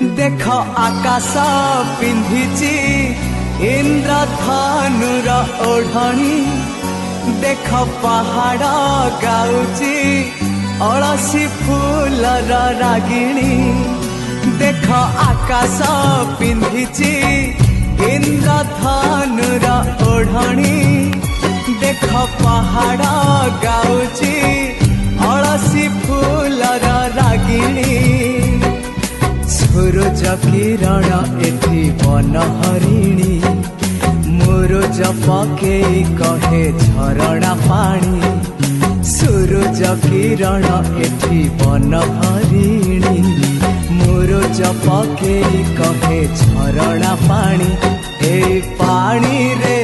देख आकाश पिंधिची इंद्रधनुर ओढ़णी देख पहाड़ गाउची अलसी फूलर रागिणी देख आकाश पिंधिची इंद्रधनुर ओढ़णी देख पहाड़ गाउची अलसी फूलर रागिणी सूरज किरण एठी वन हरिणी मुरुज पकेई कहे झरणा पानी सूरज किरण एठी वन हरिणी मुरुज पकेई कहे झरणा पानी ए पानी रे